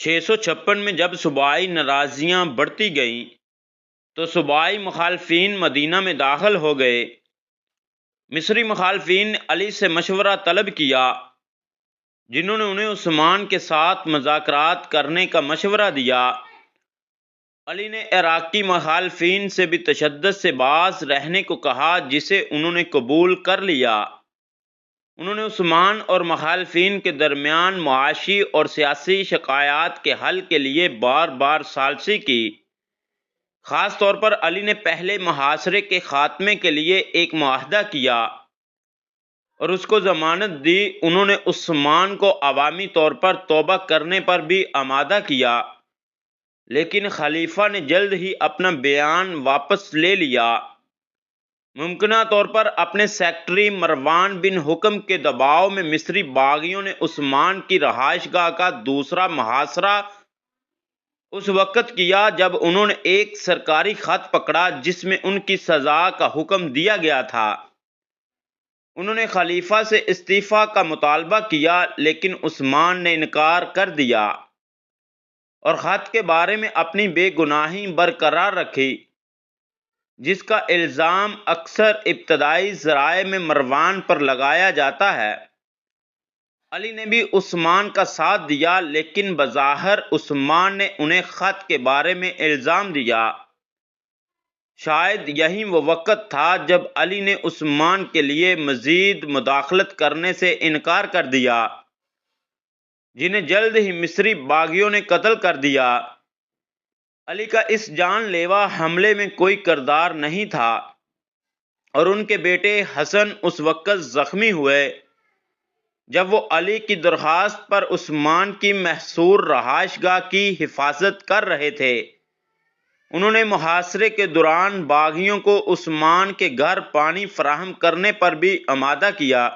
656 میں جب صوبائی ناراضیاں بڑھتی گئیں تو صوبائی مخالفین مدینہ میں داخل ہو گئے۔ مصری مخالفین نے علی سے مشورہ طلب کیا، جنہوں نے انہیں عثمان کے ساتھ مذاکرات کرنے کا مشورہ دیا۔ علی نے عراقی مخالفین سے بھی تشدد سے باز رہنے کو کہا، جسے انہوں نے قبول کر لیا۔ انہوں نے عثمان اور مخالفین کے درمیان معاشی اور سیاسی شکایات کے حل کے لیے بار بار ثالثی کی۔ خاص طور پر علی نے پہلے محاصرے کے خاتمے کے لیے ایک معاہدہ کیا اور اس کو ضمانت دی۔ انہوں نے عثمان کو عوامی طور پر توبہ کرنے پر بھی آمادہ کیا، لیکن خلیفہ نے جلد ہی اپنا بیان واپس لے لیا۔ ممکنہ طور پر اپنے سیکرٹری مروان بن حکم کے دباؤ میں مصری باغیوں نے عثمان کی رہائش گاہ کا دوسرا محاصرہ اس وقت کیا جب انہوں نے ایک سرکاری خط پکڑا جس میں ان کی سزا کا حکم دیا گیا تھا۔ انہوں نے خلیفہ سے استعفیٰ کا مطالبہ کیا، لیکن عثمان نے انکار کر دیا اور خط کے بارے میں اپنی بے گناہی برقرار رکھی، جس کا الزام اکثر ابتدائی ذرائع میں مروان پر لگایا جاتا ہے۔ علی نے بھی عثمان کا ساتھ دیا، لیکن بظاہر عثمان نے انہیں خط کے بارے میں الزام دیا۔ شاید یہی وہ وقت تھا جب علی نے عثمان کے لیے مزید مداخلت کرنے سے انکار کر دیا، جنہیں جلد ہی مصری باغیوں نے قتل کر دیا۔ علی کا اس جان لیوا حملے میں کوئی کردار نہیں تھا اور ان کے بیٹے حسن اس وقت زخمی ہوئے جب وہ علی کی درخواست پر عثمان کی محصور رہائش گاہ کی حفاظت کر رہے تھے۔ انہوں نے محاصرے کے دوران باغیوں کو عثمان کے گھر پانی فراہم کرنے پر بھی آمادہ کیا۔